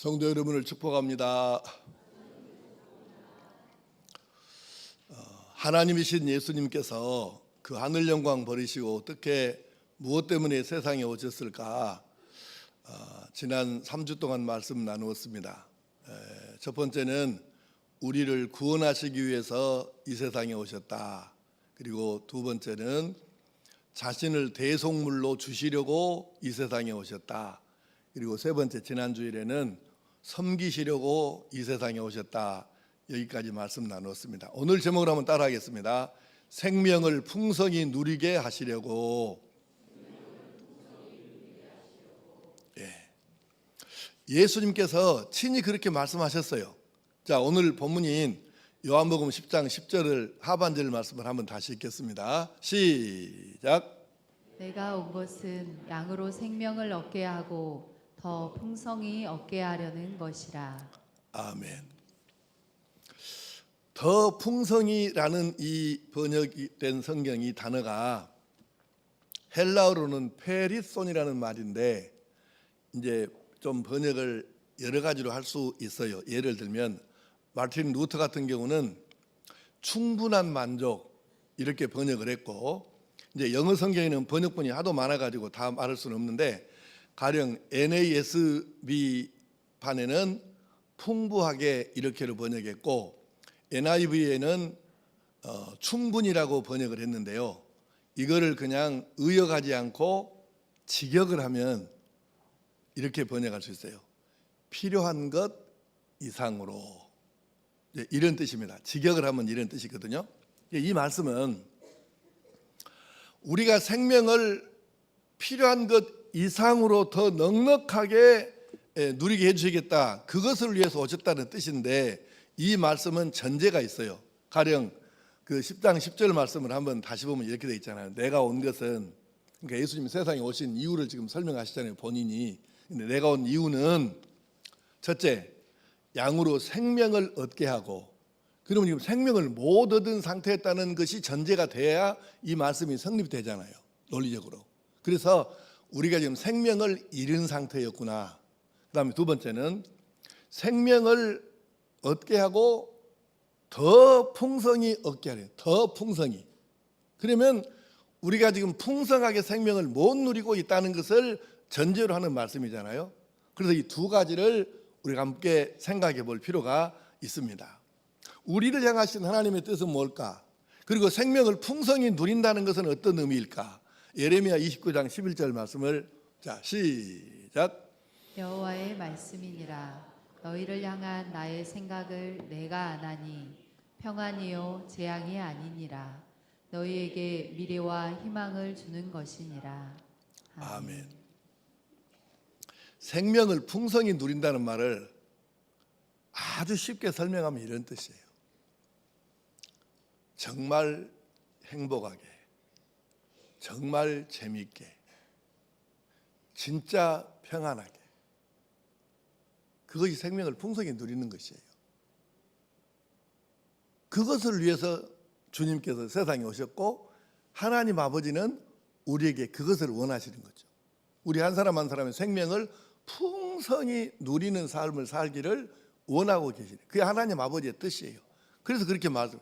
성도 여러분을 축복합니다. 하나님이신 예수님께서 그 하늘 영광 버리시고 어떻게 무엇 때문에 세상에 오셨을까? 지난 3주 동안 말씀 나누었습니다. 첫 번째는 우리를 구원하시기 위해서 이 세상에 오셨다. 그리고 두 번째는 자신을 대속물로 주시려고 이 세상에 오셨다. 그리고 세 번째 지난주일에는 섬기시려고 이 세상에 오셨다. 여기까지 말씀 나누었습니다. 오늘 제목을 한번 따라하겠습니다. 생명을 풍성히 누리게 하시려고. 예수님께서 친히 그렇게 말씀하셨어요. 자, 오늘 본문인 요한복음 10장 10절을 하반절 말씀을 한번 다시 읽겠습니다. 시작. 내가 온 것은 양으로 생명을 얻게 하고 더 풍성히 얻게 하려는 것이라. 아멘. 더 풍성히라는 이 번역된 성경이 단어가 헬라어로는 페리손이라는 말인데 이제 좀 번역을 여러 가지로 할 수 있어요. 예를 들면 마틴 루터 같은 경우는 충분한 만족 이렇게 번역을 했고, 이제 영어 성경에는 번역본이 하도 많아가지고 다 말할 수는 없는데 가령 NASB 판에는 풍부하게 이렇게로 번역했고 NIV에는 충분이라고 번역을 했는데요. 이거를 그냥 의역하지 않고 직역을 하면 이렇게 번역할 수 있어요. 필요한 것 이상으로. 이런 뜻입니다. 직역을 하면 이런 뜻이거든요. 이 말씀은 우리가 생명을 필요한 것 이상으로 더 넉넉하게 누리게 해주시겠다. 그것을 위해서 오셨다는 뜻인데 이 말씀은 전제가 있어요. 가령 그 10장 10절 말씀을 한번 다시 보면 이렇게 돼 있잖아요. 내가 온 것은, 그러니까 예수님이 세상에 오신 이유를 지금 설명하시잖아요. 본인이. 근데 내가 온 이유는 첫째, 양으로 생명을 얻게 하고, 그러면 지금 생명을 못 얻은 상태였다는 것이 전제가 돼야 이 말씀이 성립되잖아요. 논리적으로. 그래서 우리가 지금 생명을 잃은 상태였구나. 그 다음에 두 번째는 생명을 얻게 하고 더 풍성히 얻게 하래요. 더 풍성히. 그러면 우리가 지금 풍성하게 생명을 못 누리고 있다는 것을 전제로 하는 말씀이잖아요. 그래서 이 두 가지를 우리가 함께 생각해 볼 필요가 있습니다. 우리를 향하신 하나님의 뜻은 뭘까? 그리고 생명을 풍성히 누린다는 것은 어떤 의미일까? 예레미야 29장 11절 말씀을 자 시작. 여호와의 말씀이니라. 너희를 향한 나의 생각을 내가 아나니 평안이요 재앙이 아니니라. 너희에게 미래와 희망을 주는 것이니라. 아멘. 생명을 풍성히 누린다는 말을 아주 쉽게 설명하면 이런 뜻이에요. 정말 행복하게, 정말 재미있게, 진짜 평안하게. 그것이 생명을 풍성히 누리는 것이에요. 그것을 위해서 주님께서 세상에 오셨고 하나님 아버지는 우리에게 그것을 원하시는 거죠. 우리 한 사람 한 사람의 생명을 풍성히 누리는 삶을 살기를 원하고 계시는, 그게 하나님 아버지의 뜻이에요. 그래서 그렇게 말씀,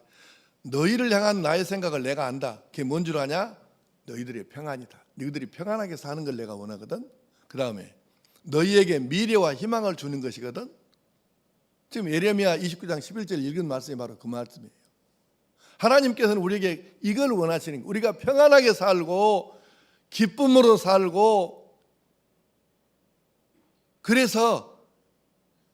너희를 향한 나의 생각을 내가 안다. 그게 뭔 줄 아냐? 너희들의 평안이다. 너희들이 평안하게 사는 걸 내가 원하거든. 그 다음에 너희에게 미래와 희망을 주는 것이거든. 지금 예레미야 29장 11절 읽은 말씀이 바로 그 말씀이에요. 하나님께서는 우리에게 이걸 원하시는 거예요. 우리가 평안하게 살고 기쁨으로 살고, 그래서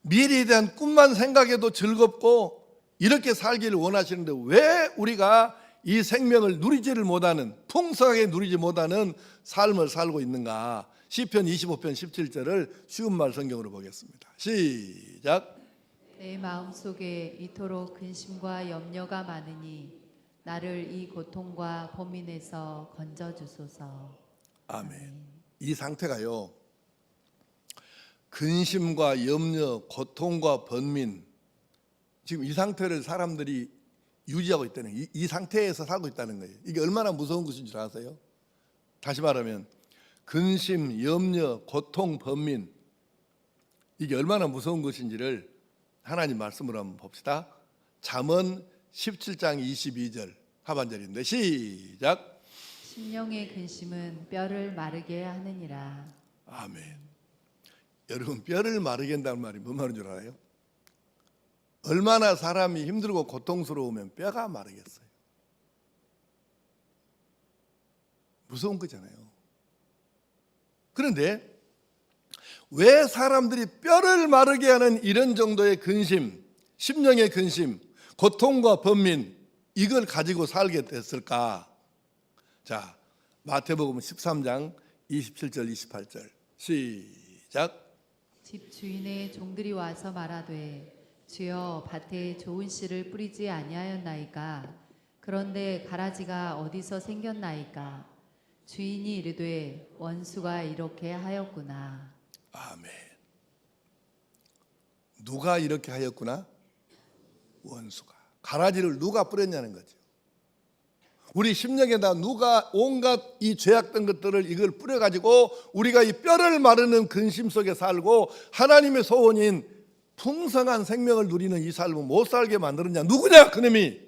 미래에 대한 꿈만 생각해도 즐겁고 이렇게 살기를 원하시는데 왜 우리가 이 생명을 누리지를 못하는, 풍성하게 누리지 못하는 삶을 살고 있는가? 시편 25편 17절을 쉬운 말 성경으로 보겠습니다. 시작. 내 마음속에 이토록 근심과 염려가 많으니 나를 이 고통과 범인에서 건져주소서. 아멘. 이 상태가요, 근심과 염려, 고통과 번민, 지금 이 상태를 사람들이 유지하고 있다는, 이 상태에서 살고 있다는 거예요. 이게 얼마나 무서운 것인 줄 아세요? 다시 말하면 근심, 염려, 고통, 번민, 이게 얼마나 무서운 것인지를 하나님 말씀으로 한번 봅시다. 잠언 17장 22절 하반절인데 시작. 심령의 근심은 뼈를 마르게 하느니라. 아멘. 여러분, 뼈를 마르게 한다는 말이 뭔 말인 줄 알아요? 얼마나 사람이 힘들고 고통스러우면 뼈가 마르겠어요. 무서운 거잖아요. 그런데 왜 사람들이 뼈를 마르게 하는 이런 정도의 근심, 심령의 근심, 고통과 번민, 이걸 가지고 살게 됐을까? 자, 마태복음 13장 27절 28절 시작. 집 주인의 종들이 와서 말하되 주여 밭에 좋은 씨를 뿌리지 아니하였나이까. 그런데 가라지가 어디서 생겼나이까. 주인이 이르되 원수가 이렇게 하였구나. 아멘. 누가 이렇게 하였구나? 원수가. 가라지를 누가 뿌렸냐는 거죠. 우리 심령에다 누가 온갖 이 죄악된 것들을 이걸 뿌려가지고 우리가 이 뼈를 마르는 근심 속에 살고 하나님의 소원인 풍성한 생명을 누리는 이 삶을 못 살게 만들었냐? 누구냐? 그놈이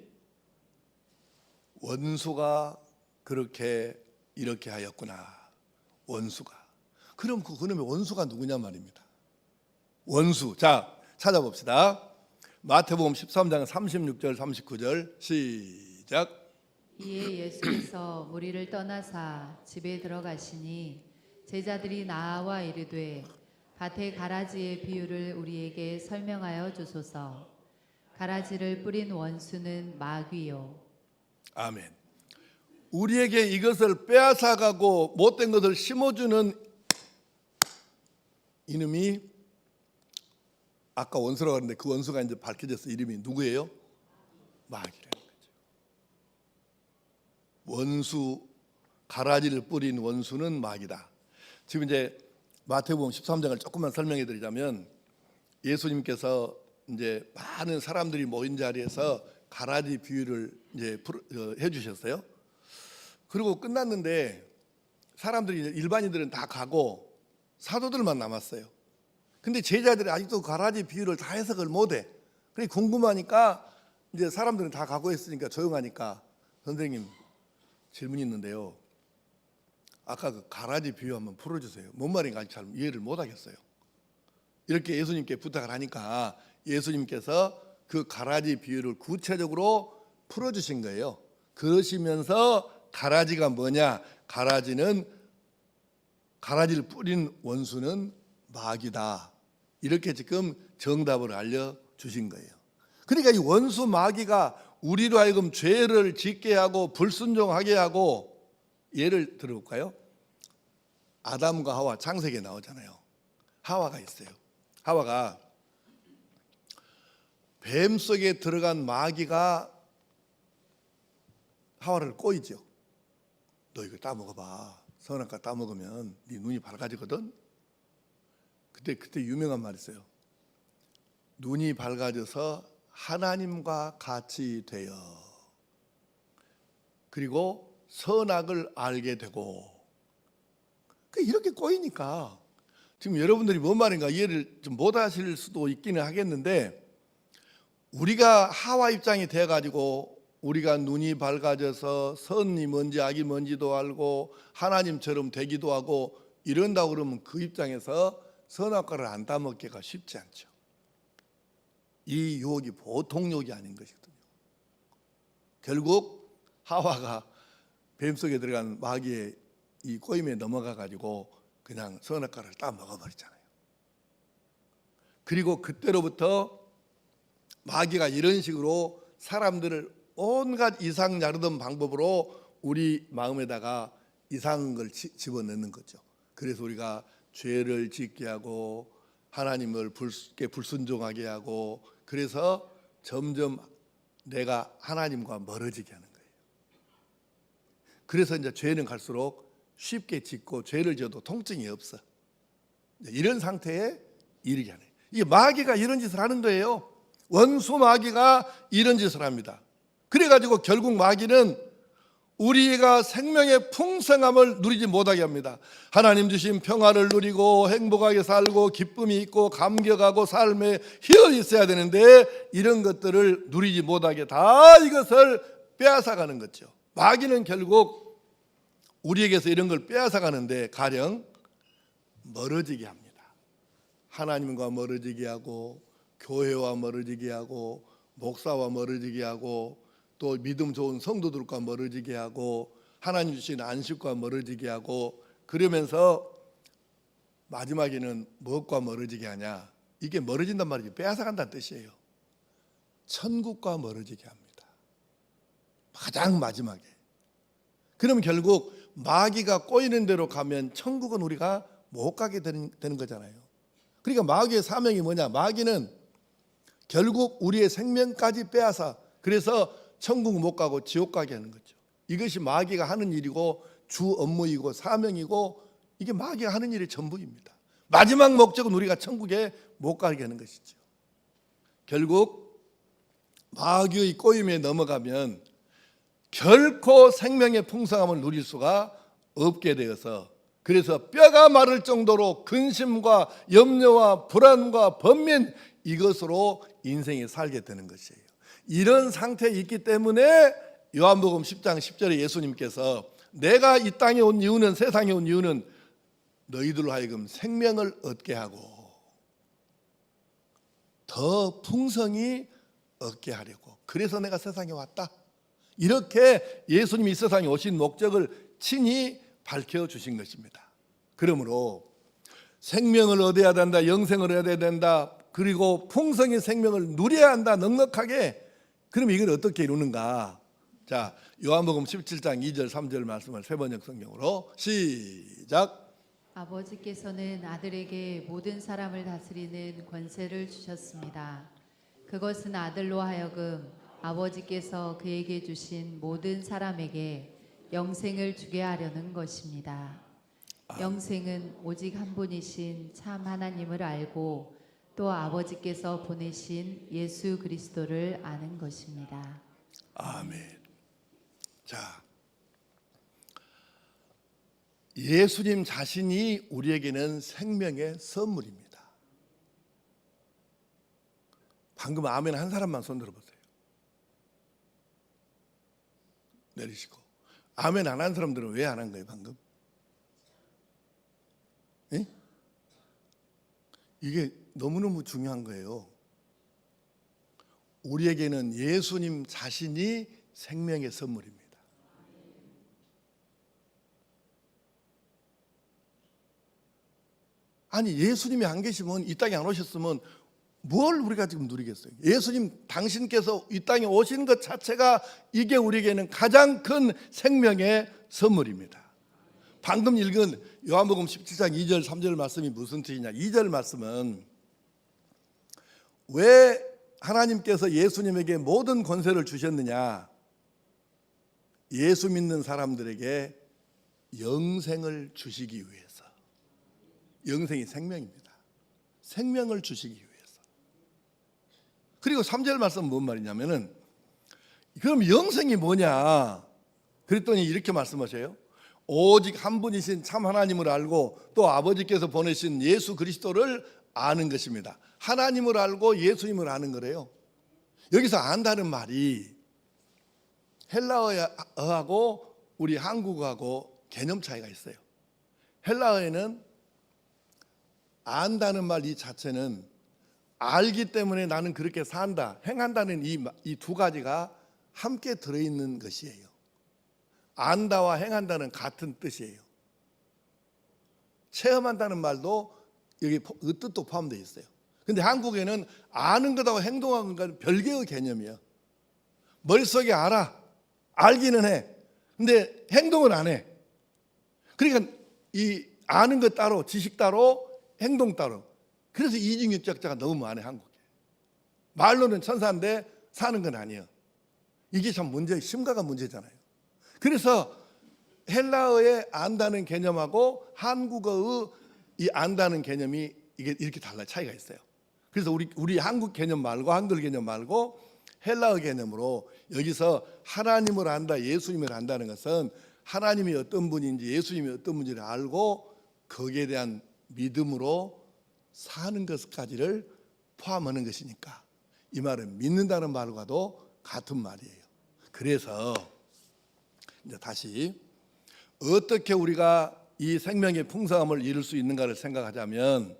원수가 그렇게 이렇게 하였구나. 원수가. 그럼 그놈의 원수가 누구냐 말입니다. 원수. 자, 찾아봅시다. 마태복음 13장 36절 39절 시작. 이에 예수께서 무리를 떠나사 집에 들어가시니 제자들이 나와 이르되 밭의 가라지의 비유를 우리에게 설명하여 주소서. 가라지를 뿌린 원수는 마귀요. 아멘. 우리에게 이것을 빼앗아가고 못된 것을 심어주는 이놈이 아까 원수라고 하는데 그 원수가 이제 밝혀졌어. 이름이 누구예요? 마귀라는 거죠. 원수, 가라지를 뿌린 원수는 마귀다. 지금 이제 마태복음 13장을 조금만 설명해 드리자면 예수님께서 이제 많은 사람들이 모인 자리에서 가라지 비유를 이제 해 주셨어요. 그리고 끝났는데 사람들이 일반인들은 다 가고 사도들만 남았어요. 근데 제자들이 아직도 가라지 비유를 다 해석을 못해. 그래 궁금하니까 이제 사람들은 다 가고 있으니까 조용하니까 선생님 질문이 있는데요. 아까 그 가라지 비유 한번 풀어주세요. 뭔 말인가 아직 잘 이해를 못하겠어요. 이렇게 예수님께 부탁을 하니까 예수님께서 그 가라지 비유를 구체적으로 풀어주신 거예요. 그러시면서 가라지가 뭐냐? 가라지를 뿌린 원수는 마귀다. 이렇게 지금 정답을 알려주신 거예요. 그러니까 이 원수 마귀가 우리로 하여금 죄를 짓게 하고 불순종하게 하고, 예를 들어볼까요? 아담과 하와 창세기에 나오잖아요. 하와가 있어요. 하와가 뱀 속에 들어간 마귀가 하와를 꼬이죠. 너 이거 따먹어봐. 선악과 따먹으면 네 눈이 밝아지거든. 그때 유명한 말이 있어요. 눈이 밝아져서 하나님과 같이 되어 그리고 선악을 알게 되고. 이렇게 꼬이니까 지금 여러분들이 뭔 말인가 이해를 좀 못하실 수도 있기는 하겠는데, 우리가 하와 입장이 돼가지고 우리가 눈이 밝아져서 선이 뭔지 악이 뭔지도 알고 하나님처럼 되기도 하고 이런다고 그러면 그 입장에서 선악과를 안 따먹기가 쉽지 않죠. 이 유혹이 보통 유혹이 아닌 것이거든요. 결국 하와가 뱀 속에 들어간 마귀의 이 꼬임에 넘어가 가지고 그냥 선악과를 따먹어 버리잖아요. 그리고 그때로부터 마귀가 이런 식으로 사람들을 온갖 이상 야르던 방법으로 우리 마음에다가 이상한 걸 집어넣는 거죠. 그래서 우리가 죄를 짓게 하고 하나님을 불순종하게 하고, 그래서 점점 내가 하나님과 멀어지게 하는 거예요. 그래서 이제 죄는 갈수록 쉽게 짓고 죄를 지어도 통증이 없어. 이런 상태에 이르게 하네. 이게 마귀가 이런 짓을 하는 거예요. 원수 마귀가 이런 짓을 합니다. 그래가지고 결국 마귀는 우리가 생명의 풍성함을 누리지 못하게 합니다. 하나님 주신 평화를 누리고 행복하게 살고 기쁨이 있고 감격하고 삶에 희열이 있어야 되는데 이런 것들을 누리지 못하게 다 이것을 빼앗아가는 거죠. 마귀는 결국 우리에게서 이런 걸 빼앗아가는데 가령 멀어지게 합니다. 하나님과 멀어지게 하고 교회와 멀어지게 하고 목사와 멀어지게 하고 또 믿음 좋은 성도들과 멀어지게 하고 하나님 주신 안식과 멀어지게 하고 그러면서 마지막에는 무엇과 멀어지게 하냐? 이게 멀어진단 말이지 빼앗아간다는 뜻이에요. 천국과 멀어지게 합니다. 가장 마지막에. 그럼 결국 마귀가 꼬이는 대로 가면 천국은 우리가 못 가게 되는 거잖아요. 그러니까 마귀의 사명이 뭐냐? 마귀는 결국 우리의 생명까지 빼앗아 그래서 천국 못 가고 지옥 가게 하는 거죠. 이것이 마귀가 하는 일이고 주 업무이고 사명이고 이게 마귀가 하는 일의 전부입니다. 마지막 목적은 우리가 천국에 못 가게 하는 것이죠. 결국 마귀의 꼬임에 넘어가면 결코 생명의 풍성함을 누릴 수가 없게 되어서 그래서 뼈가 마를 정도로 근심과 염려와 불안과 번민 이것으로 인생에 살게 되는 것이에요. 이런 상태에 있기 때문에 요한복음 10장 10절에 예수님께서 내가 이 땅에 온 이유는 세상에 온 이유는 너희들로 하여금 생명을 얻게 하고 더 풍성히 얻게 하려고 그래서 내가 세상에 왔다. 이렇게 예수님이 이 세상에 오신 목적을 친히 밝혀주신 것입니다. 그러므로 생명을 얻어야 된다. 영생을 얻어야 된다. 그리고 풍성히 생명을 누려야 한다. 넉넉하게. 그럼 이걸 어떻게 이루는가? 자, 요한복음 17장 2절 3절 말씀을 세번역 성경으로 시작. 아버지께서는 아들에게 모든 사람을 다스리는 권세를 주셨습니다. 그것은 아들로 하여금 아버지께서 그에게 주신 모든 사람에게 영생을 주게 하려는 것입니다. 영생은 오직 한 분이신 참 하나님을 알고 또 아버지께서 보내신 예수 그리스도를 아는 것입니다. 아멘. 자, 예수님 자신이 우리에게는 생명의 선물입니다. 방금 아멘 한 사람만 손 들어보세요. 내리시고. 아멘 안 한 사람들은 왜 안 한 거예요 방금? 예? 이게 너무너무 중요한 거예요. 우리에게는 예수님 자신이 생명의 선물입니다. 아니 예수님이 안 계시면 이 땅에 안 오셨으면 뭘 우리가 지금 누리겠어요? 예수님 당신께서 이 땅에 오신 것 자체가 이게 우리에게는 가장 큰 생명의 선물입니다. 방금 읽은 요한복음 17장 2절 3절 말씀이 무슨 뜻이냐? 2절 말씀은 왜 하나님께서 예수님에게 모든 권세를 주셨느냐? 예수 믿는 사람들에게 영생을 주시기 위해서. 영생이 생명입니다. 생명을 주시기 위해서. 그리고 3절 말씀은 뭔 말이냐면은 그럼 영생이 뭐냐? 그랬더니 이렇게 말씀하셔요. 오직 한 분이신 참 하나님을 알고 또 아버지께서 보내신 예수 그리스도를 아는 것입니다. 하나님을 알고 예수님을 아는 거래요. 여기서 안다는 말이 헬라어하고 우리 한국어하고 개념 차이가 있어요. 헬라어에는 안다는 말 이 자체는 알기 때문에 나는 그렇게 산다, 행한다는 이 두 가지가 함께 들어있는 것이에요. 안다와 행한다는 같은 뜻이에요. 체험한다는 말도 여기 그 뜻도 포함되어 있어요. 근데 한국에는 아는 것하고 행동하는 것은 별개의 개념이에요. 머릿속에 알아, 알기는 해. 근데 행동은 안 해. 그러니까 이 아는 것 따로, 지식 따로, 행동 따로. 그래서 이중인격자가 너무 많아요, 한국에. 말로는 천사인데 사는 건 아니에요. 이게 참 심각한 문제잖아요. 그래서 헬라어의 안다는 개념하고 한국어의 이 안다는 개념이 이게 이렇게 달라요. 차이가 있어요. 그래서 우리 한국 개념 말고 한글 개념 말고 헬라어 개념으로 여기서 하나님을 안다, 예수님을 안다는 것은 하나님이 어떤 분인지 예수님이 어떤 분인지를 알고 거기에 대한 믿음으로 사는 것까지를 포함하는 것이니까 이 말은 믿는다는 말과도 같은 말이에요. 그래서 이제 다시 어떻게 우리가 이 생명의 풍성함을 이룰 수 있는가를 생각하자면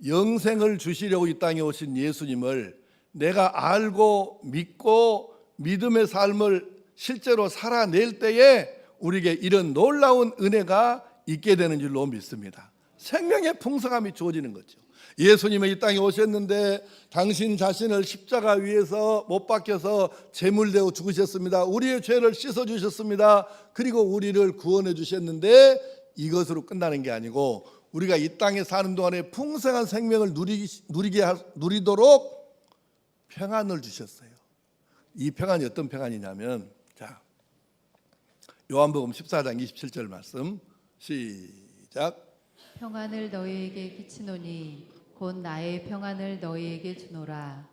영생을 주시려고 이 땅에 오신 예수님을 내가 알고 믿고 믿음의 삶을 실제로 살아낼 때에 우리에게 이런 놀라운 은혜가 있게 되는 줄로 믿습니다. 생명의 풍성함이 주어지는 거죠. 예수님이 이 땅에 오셨는데 당신 자신을 십자가 위에서 못 박혀서 제물되어 죽으셨습니다. 우리의 죄를 씻어주셨습니다. 그리고 우리를 구원해 주셨는데 이것으로 끝나는 게 아니고 우리가 이 땅에 사는 동안에 풍성한 생명을 누리도록 평안을 주셨어요. 이 평안이 어떤 평안이냐면 자, 요한복음 14장 27절 말씀 시작. 평안을 너희에게 끼치노니 곧 나의 평안을 너희에게 주노라.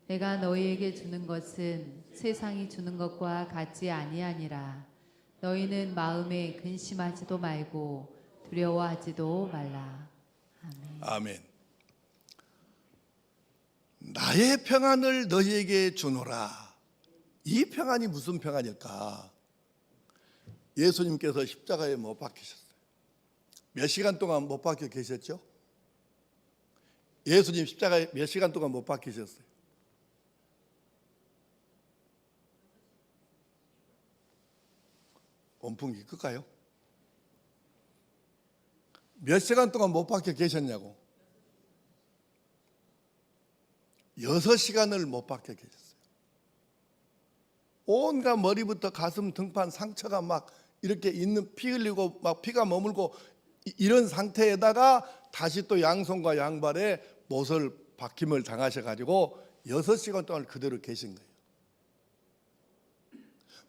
내가 너희에게 주는 것은 세상이 주는 것과 같지 아니하니라. 너희는 마음에 근심하지도 말고 두려워하지도 말라. 아멘. 아멘. 나의 평안을 너희에게 주노라. 이 평안이 무슨 평안일까? 예수님께서 십자가에 못 박히셨어요. 몇 시간 동안 못 박혀 계셨죠? 예수님 십자가에 몇 시간 동안 못 박히셨어요? 원풍기 끌까요? 몇 시간 동안 못 박혀 계셨냐고? 6시간을 못 박혀 계셨어요. 온갖 머리부터 가슴 등판 상처가 막 이렇게 있는, 피 흘리고 막 피가 머물고 이런 상태에다가 다시 또 양손과 양발에 못을 박힘을 당하셔가지고 6시간 동안 그대로 계신 거예요.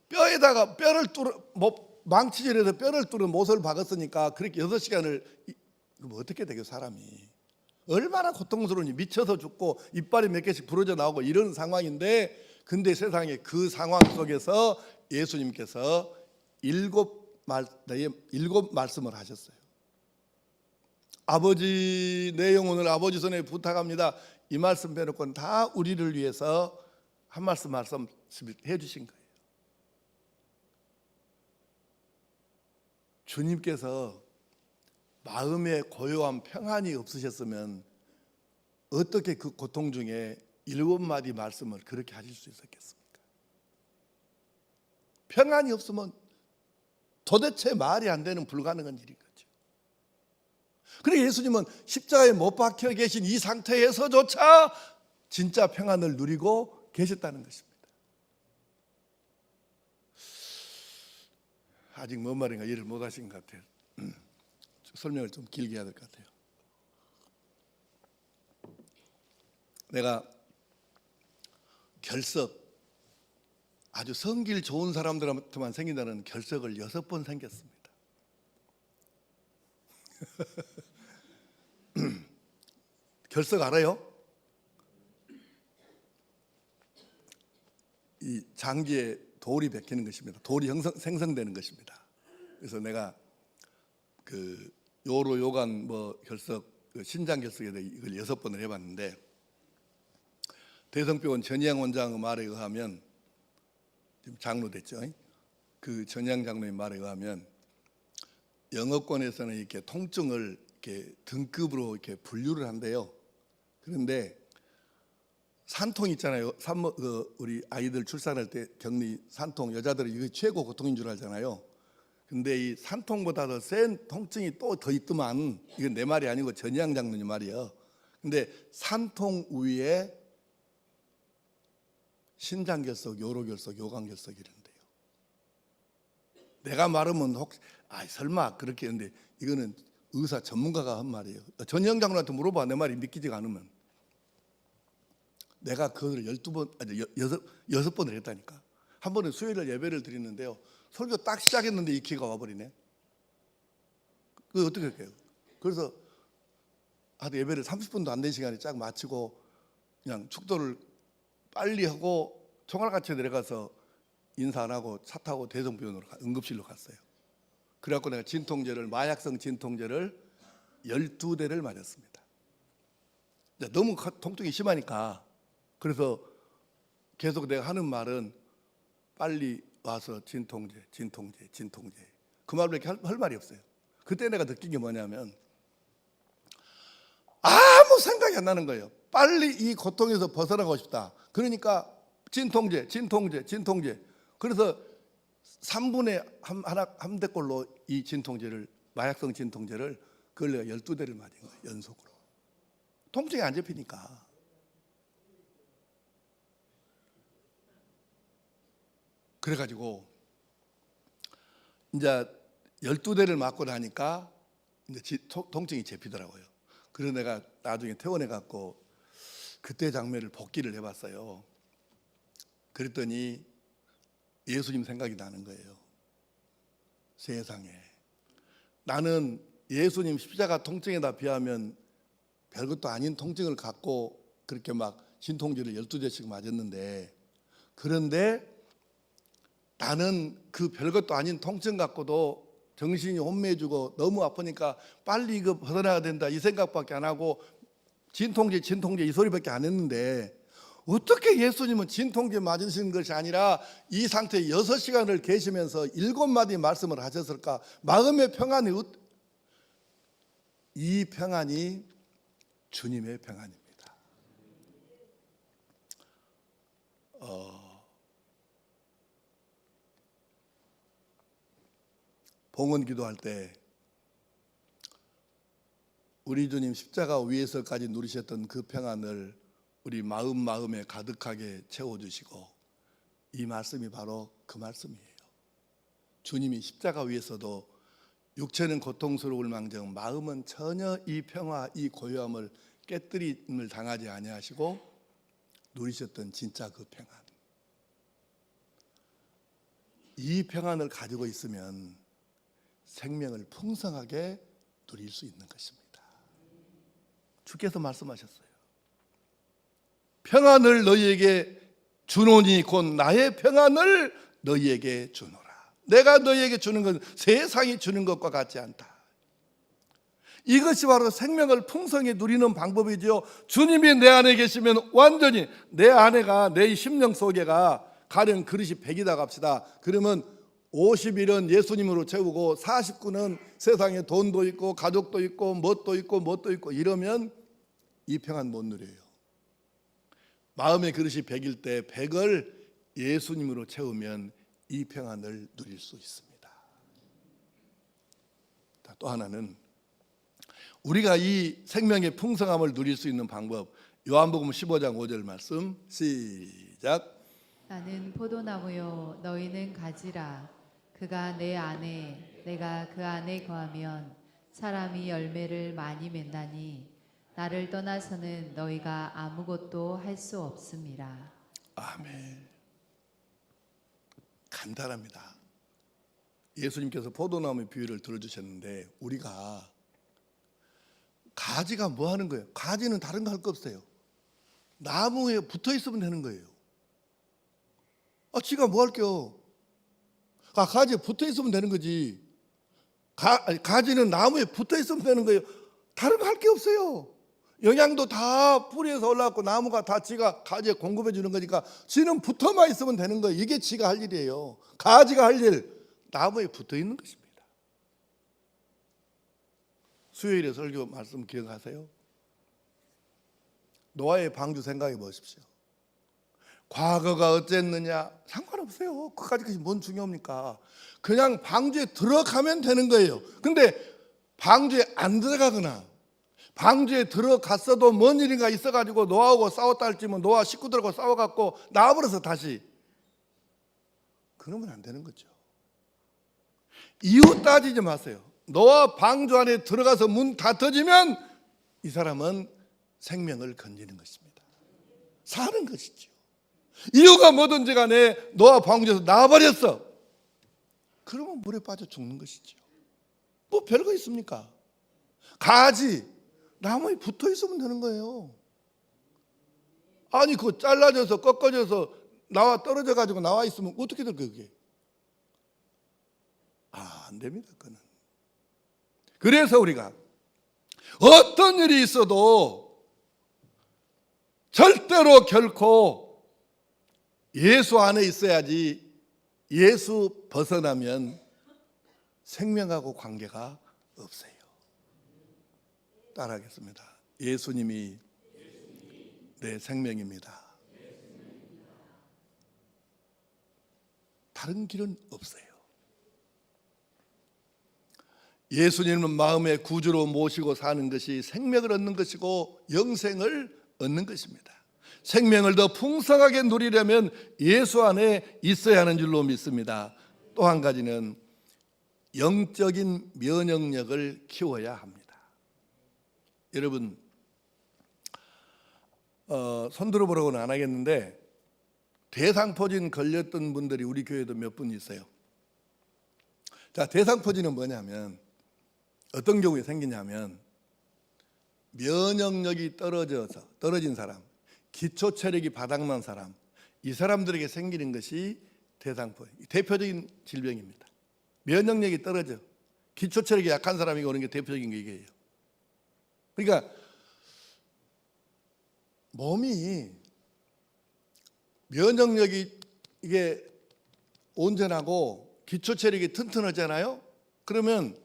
뼈에다가 뼈를 망치질해서 뼈를 뚫은 못을 박았으니까 그렇게 6시간을 어떻게 되겠어요? 사람이 얼마나 고통스러우니, 미쳐서 죽고 이빨이 몇 개씩 부러져 나오고 이런 상황인데, 근데 세상에 그 상황 속에서 예수님께서 7 말씀을 하셨어요. 아버지, 내 영혼을 아버지 손에 부탁합니다. 이 말씀 빼놓고는 다 우리를 위해서 한 말씀 해 주신 거예요. 주님께서 마음에 고요한 평안이 없으셨으면 어떻게 그 고통 중에 7마디 말씀을 그렇게 하실 수 있었겠습니까? 평안이 없으면 도대체 말이 안 되는 불가능한 일인 거죠. 그러니까 예수님은 십자가에 못 박혀 계신 이 상태에서조차 진짜 평안을 누리고 계셨다는 것입니다. 아직 뭔 말인가 이해를 못 하신 것 같아요. 설명을 좀 길게 해야 될 것 같아요. 내가 결석, 아주 성질 좋은 사람들한테만 생긴다는 결석을 6번 생겼습니다. 결석 알아요? 이 장기에 돌이 박히는 것입니다. 돌이 생성되는 것입니다. 그래서 내가 그 요로 요관 결석, 신장 결석에 대해 이걸 6번을 해봤는데, 대성병원 전희양 원장 말에 의하면, 지금 장로 됐죠. 그 전희양 장로님 말에 의하면 영어권에서는 이렇게 통증을 이렇게 등급으로 이렇게 분류를 한대요. 그런데 산통 있잖아요. 우리 아이들 출산할 때 격리 산통, 여자들은 이게 최고 고통인 줄 알잖아요. 근데 이 산통보다 더 센 통증이 또 더 있더만, 이건 내 말이 아니고 전희양 장로님 말이에요. 근데 산통 위에 신장결석, 요로결석, 요관결석 이런데요. 내가 말하면 혹시 설마 그렇게 했는데 이거는 의사 전문가가 한 말이에요. 전희양 장로한테 물어봐. 내 말이 믿기지가 않으면. 내가 그걸 6번을 했다니까. 한 번은 수요일날 예배를 드리는데요, 설교 딱 시작했는데 이 기가 와버리네. 그거 어떻게 할까요? 그래서 예배를 30분도 안 된 시간에 쫙 마치고 그냥 축도를 빨리 하고 총알같이 내려가서 인사 안 하고 차 타고 대성병원으로 응급실로 갔어요. 그래갖고 내가 마약성 진통제를 12대를 맞았습니다. 너무 통증이 심하니까. 그래서 계속 내가 하는 말은 빨리 와서 진통제. 그 말밖에 할 말이 없어요. 그때 내가 느낀 게 뭐냐면 아무 생각이 안 나는 거예요. 빨리 이 고통에서 벗어나고 싶다. 그러니까 진통제. 그래서 3분의 한 대꼴로 이 진통제를, 마약성 진통제를 그걸 내가 12대를 맞은 거예요. 연속으로. 통증이 안 잡히니까. 그래가지고 이제 12대를 맞고 나니까 이제 통증이 잡히더라고요. 그래서 내가 나중에 퇴원해갖고 그때 장면을 복기를 해봤어요. 그랬더니 예수님 생각이 나는 거예요. 세상에 나는 예수님 십자가 통증에다 비하면 별것도 아닌 통증을 갖고 그렇게 막 진통제를 12대씩 맞았는데, 그런데 나는 그 별것도 아닌 통증 갖고도 정신이 혼미해지고 너무 아프니까 빨리 이거 벗어나야 된다 이 생각밖에 안 하고 진통제 이 소리밖에 안 했는데, 어떻게 예수님은 진통제 맞으시는 것이 아니라 이 상태에 6시간을 계시면서 7마디 말씀을 하셨을까? 마음의 평안이, 이 평안이 주님의 평안입니다. 봉헌 기도할 때 우리 주님 십자가 위에서까지 누리셨던 그 평안을 우리 마음에 가득하게 채워주시고, 이 말씀이 바로 그 말씀이에요. 주님이 십자가 위에서도 육체는 고통스러울 망정 마음은 전혀 이 평화, 이 고요함을 깨뜨림을 당하지 아니하시고 누리셨던 진짜 그 평안. 이 평안을 가지고 있으면 생명을 풍성하게 누릴 수 있는 것입니다. 주께서 말씀하셨어요. 평안을 너희에게 주노니 곧 나의 평안을 너희에게 주노라. 내가 너희에게 주는 건 세상이 주는 것과 같지 않다. 이것이 바로 생명을 풍성히 누리는 방법이지요. 주님이 내 안에 계시면 완전히 내 안에가, 내 심령 속에가 가령 그릇이 100이다 갑시다. 그러면 50일은 예수님으로 채우고 49는 세상에 돈도 있고 가족도 있고 뭣도 있고 이러면 이 평안 못 누려요. 마음의 그릇이 100일 때 100을 예수님으로 채우면 이 평안을 누릴 수 있습니다. 또 하나는 우리가 이 생명의 풍성함을 누릴 수 있는 방법, 요한복음 15장 5절 말씀 시작. 나는 포도나무요 너희는 가지라. 그가 내 안에 내가 그 안에 거하면 사람이 열매를 많이 맺나니 나를 떠나서는 너희가 아무것도 할 수 없음이라. 아멘. 간단합니다. 예수님께서 포도나무의 비유를 들어주셨는데 우리가 가지가 뭐 하는 거예요? 가지는 다른 거 할 거 없어요. 나무에 붙어 있으면 되는 거예요. 지가 뭐 할게요? 가지에 붙어 있으면 되는 거지. 가지는 나무에 붙어 있으면 되는 거예요. 다른 거 할 게 없어요. 영양도 다 뿌리에서 올라왔고 나무가 다 지가 가지에 공급해 주는 거니까 지는 붙어만 있으면 되는 거예요. 이게 지가 할 일이에요. 가지가 할 일, 나무에 붙어 있는 것입니다. 수요일에 설교 말씀 기억하세요? 노아의 방주 생각해 보십시오. 과거가 어쨌느냐 상관없어요. 그까지 뭔 중요합니까? 그냥 방주에 들어가면 되는 거예요. 근데 방주에 안 들어가거나 방주에 들어갔어도 뭔 일인가 있어가지고 노아하고 싸웠다 할지면 노아 식구들하고 싸워갖고 나와버려서 다시, 그러면 안 되는 거죠. 이유 따지지 마세요. 노아 방주 안에 들어가서 문 닫혀지면 이 사람은 생명을 건지는 것입니다. 사는 것이죠. 이유가 뭐든지 간에 노아 방주에서 나와버렸어. 그러면 물에 빠져 죽는 것이죠. 뭐 별거 있습니까? 가지, 나무에 붙어 있으면 되는 거예요. 아니 그거 잘라져서 꺾어져서 나와 떨어져 가지고 나와 있으면 어떻게 될 거예요, 그게? 안 됩니다, 그거는. 그래서 우리가 어떤 일이 있어도 절대로 결코 예수 안에 있어야지, 예수 벗어나면 생명하고 관계가 없어요. 따라하겠습니다. 예수님이 내 생명입니다. 다른 길은 없어요. 예수님은 마음의 구주로 모시고 사는 것이 생명을 얻는 것이고 영생을 얻는 것입니다. 생명을 더 풍성하게 누리려면 예수 안에 있어야 하는 줄로 믿습니다. 또 한 가지는 영적인 면역력을 키워야 합니다. 여러분, 손들어 보라고는 안 하겠는데 대상포진 걸렸던 분들이 우리 교회도 몇 분 있어요. 자, 대상포진은 뭐냐면 어떤 경우에 생기냐면 면역력이 떨어진 사람, 기초 체력이 바닥난 사람, 이 사람들에게 생기는 것이 대상포진, 대표적인 질병입니다. 면역력이 떨어져 기초 체력이 약한 사람이 오는 게 대표적인 게 이게요. 그러니까 몸이 면역력이 이게 온전하고 기초 체력이 튼튼하잖아요. 그러면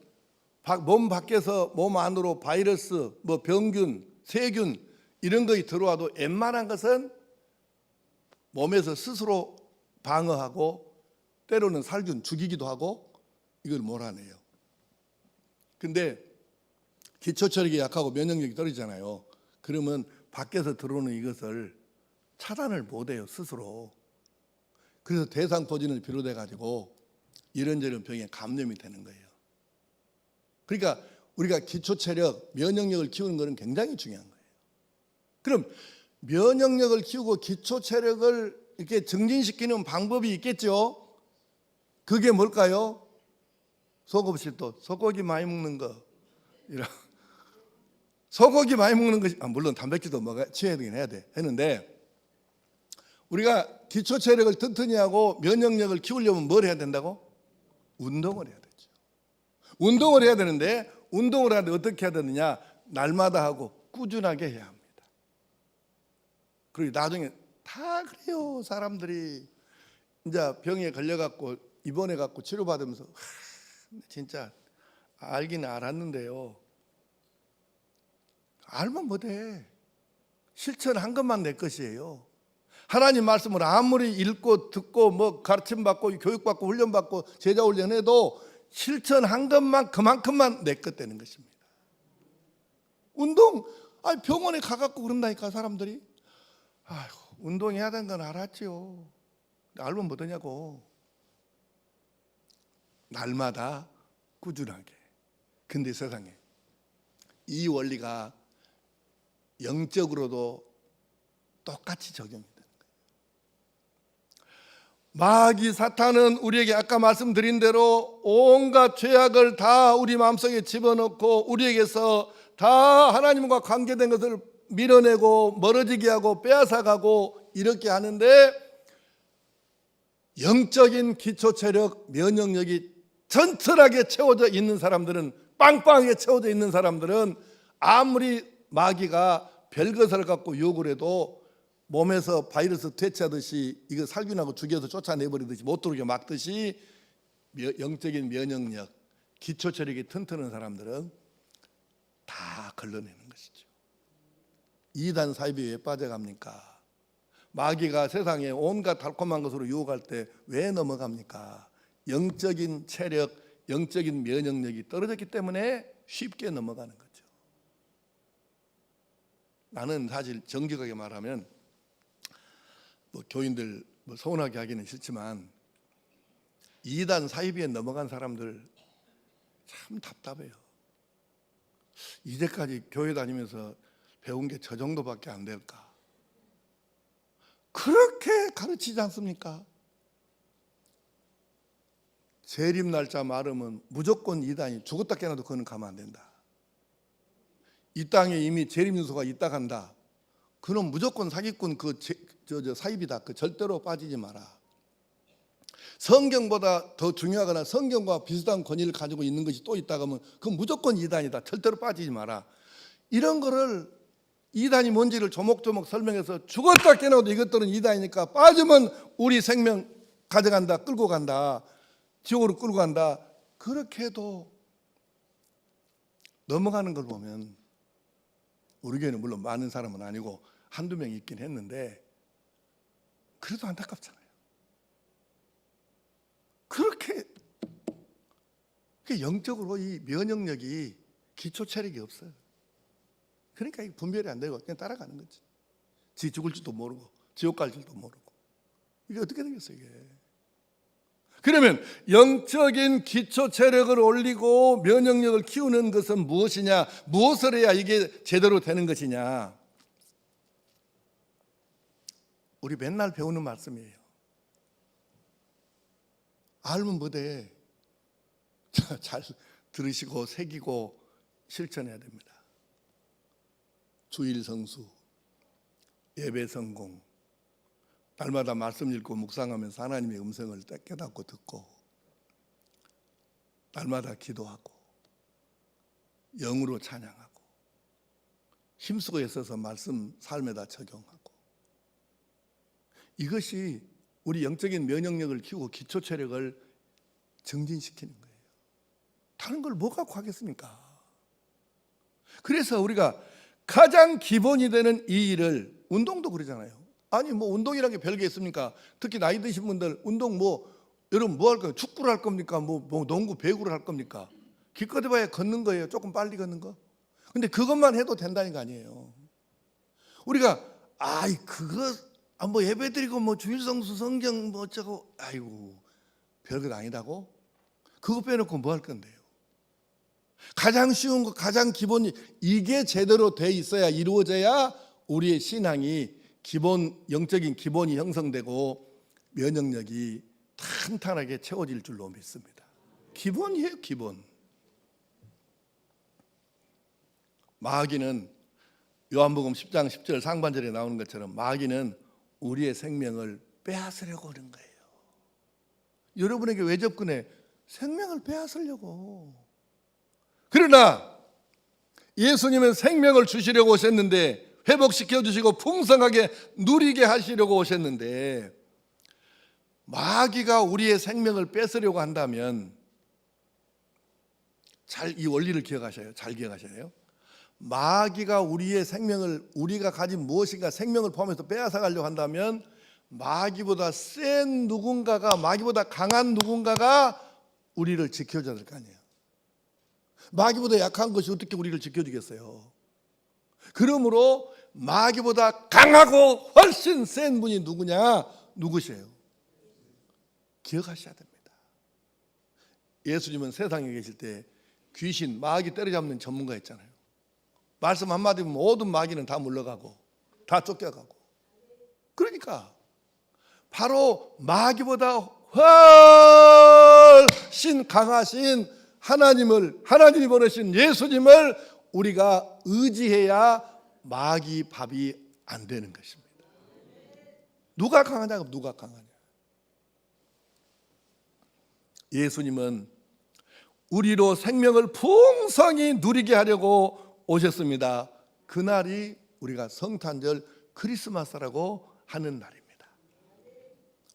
몸 밖에서 몸 안으로 바이러스, 뭐 병균, 세균 이런 것이 들어와도 웬만한 것은 몸에서 스스로 방어하고 때로는 살균 죽이기도 하고 이걸 몰아내요. 근데 기초 체력이 약하고 면역력이 떨어지잖아요. 그러면 밖에서 들어오는 이것을 차단을 못해요, 스스로. 그래서 대상포진을 비롯해 가지고 이런저런 병에 감염이 되는 거예요. 그러니까 우리가 기초 체력, 면역력을 키우는 것은 굉장히 중요한 거예요. 그럼 면역력을 키우고 기초 체력을 이렇게 증진시키는 방법이 있겠죠. 그게 뭘까요? 속 없이 또 소고기 많이 먹는 거. 소고기 많이 먹는 것이 물론 단백질도 취해야 되긴 해야 돼. 했는데 우리가 기초 체력을 튼튼히 하고 면역력을 키우려면 뭘 해야 된다고? 운동을 해야 되죠. 운동을 해야 되는데 운동을 하는데 어떻게 해야 되느냐? 날마다 하고 꾸준하게 해야 합니다. 그리고 나중에 다 그래요. 사람들이 이제 병에 걸려갖고 입원해갖고 치료받으면서 진짜 알기는 알았는데요. 알면 못해. 실천한 것만 내 것이에요. 하나님 말씀을 아무리 읽고 듣고 뭐 가르침받고 교육받고 훈련받고 제자 훈련해도 실천한 것만 그만큼만 내 것 되는 것입니다. 운동, 병원에 가갖고 그런다니까 사람들이. 아이고, 운동해야 되는 건 알았지요. 알면 못하냐고. 날마다 꾸준하게. 근데 세상에 이 원리가 영적으로도 똑같이 적용이 되는 거예요. 마귀 사탄은 우리에게 아까 말씀드린 대로 온갖 죄악을 다 우리 마음속에 집어넣고 우리에게서 다 하나님과 관계된 것을 밀어내고 멀어지게 하고 빼앗아가고 이렇게 하는데 영적인 기초 체력, 면역력이 튼튼하게 채워져 있는 사람들은, 빵빵하게 채워져 있는 사람들은 아무리 마귀가 별것을 갖고 욕을 해도 몸에서 바이러스 퇴치하듯이 이거 살균하고 죽여서 쫓아내버리듯이 못 들어오게 막듯이 영적인 면역력, 기초 체력이 튼튼한 사람들은 다 걸러내는 것이죠. 이단 사이비에 왜 빠져갑니까? 마귀가 세상에 온갖 달콤한 것으로 유혹할 때 왜 넘어갑니까? 영적인 체력, 영적인 면역력이 떨어졌기 때문에 쉽게 넘어가는 거죠. 나는 사실 정직하게 말하면 교인들 서운하게 하기는 싫지만 이단 사이비에 넘어간 사람들 참 답답해요. 이제까지 교회 다니면서 배운 게 저 정도밖에 안 될까? 그렇게 가르치지 않습니까? 재림 날짜 말하면 무조건 이단이 죽었다 깨어나도 그거는 가면 안 된다. 이 땅에 이미 재림 윤소가 있다 간다. 그는 무조건 사기꾼 그 사입이다. 그 절대로 빠지지 마라. 성경보다 더 중요하거나 성경과 비슷한 권위를 가지고 있는 것이 또 있다고 하면 그건 무조건 이단이다. 절대로 빠지지 마라. 이런 거를 이단이 뭔지를 조목조목 설명해서 죽었다 깨어나도 이것들은 이단이니까 빠지면 우리 생명 가져간다, 끌고 간다, 지옥으로 끌고 간다. 그렇게 해도 넘어가는 걸 보면 우리 교회는 물론 많은 사람은 아니고 한두 명 있긴 했는데 그래도 안타깝잖아요. 그렇게 영적으로 이 면역력이 기초 체력이 없어요. 그러니까 이 분별이 안 되고 그냥 따라가는 거지. 지 죽을 줄도 모르고 지옥 갈 줄도 모르고 이게 어떻게 되겠어요 이게. 그러면 영적인 기초 체력을 올리고 면역력을 키우는 것은 무엇이냐? 무엇을 해야 이게 제대로 되는 것이냐? 우리 맨날 배우는 말씀이에요. 알면 뭐돼? 잘 들으시고 새기고 실천해야 됩니다. 주일 성수, 예배 성공, 날마다 말씀 읽고 묵상하면서 하나님의 음성을 깨닫고 듣고, 날마다 기도하고 영으로 찬양하고 힘쓰고 애써서 말씀 삶에다 적용하고, 이것이 우리 영적인 면역력을 키우고 기초 체력을 증진시키는 거예요. 다른 걸 뭐 갖고 하겠습니까? 그래서 우리가 가장 기본이 되는 이 일을, 운동도 그러잖아요. 아니 뭐 운동이라는 게 별게 있습니까? 특히 나이 드신 분들 운동 여러분 뭐 할 거예요? 축구를 할 겁니까? 뭐 농구, 배구를 할 겁니까? 기껏 해봐야 걷는 거예요. 조금 빨리 걷는 거. 근데 그것만 해도 된다는 거 아니에요. 우리가 뭐 예배 드리고 뭐 주일성수 성경 뭐 어쩌고, 아이고 별것 아니다고? 그거 빼놓고 뭐 할 건데요? 가장 쉬운 거, 가장 기본이 이게 제대로 돼 있어야, 이루어져야 우리의 신앙이 영적인 기본이 형성되고 면역력이 탄탄하게 채워질 줄로 믿습니다. 기본이에요, 기본. 마귀는 요한복음 10장 10절 상반절에 나오는 것처럼 마귀는 우리의 생명을 빼앗으려고 하는 거예요. 여러분에게 왜 접근해? 생명을 빼앗으려고. 그러나 예수님은 생명을 주시려고 오셨는데, 회복시켜 주시고 풍성하게 누리게 하시려고 오셨는데, 마귀가 우리의 생명을 뺏으려고 한다면, 이 원리를 기억하셔요. 잘 기억하셔요. 마귀가 우리의 생명을, 우리가 가진 무엇인가 생명을 포함해서 빼앗아 가려고 한다면, 마귀보다 센 누군가가, 마귀보다 강한 누군가가 우리를 지켜줘야 될 거 아니에요. 마귀보다 약한 것이 어떻게 우리를 지켜주겠어요? 그러므로 마귀보다 강하고 훨씬 센 분이 누구세요? 기억하셔야 됩니다. 예수님은 세상에 계실 때 귀신, 마귀 때려잡는 전문가였잖아요. 말씀 한마디면 모든 마귀는 다 물러가고 다 쫓겨가고. 그러니까 바로 마귀보다 훨씬 강하신 하나님이 보내신 예수님을 우리가 의지해야 마귀 밥이 안 되는 것입니다. 누가 강하냐? 누가 강하냐? 예수님은 우리로 생명을 풍성히 누리게 하려고 오셨습니다. 그날이 우리가 성탄절 크리스마스라고 하는 날입니다.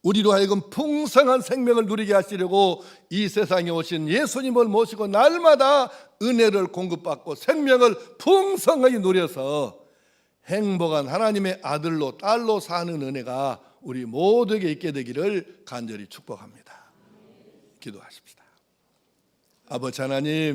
우리로 하여금 풍성한 생명을 누리게 하시려고 이 세상에 오신 예수님을 모시고 날마다 은혜를 공급받고 생명을 풍성하게 누려서 행복한 하나님의 아들로 딸로 사는 은혜가 우리 모두에게 있게 되기를 간절히 축복합니다. 기도하십시다. 아버지 하나님,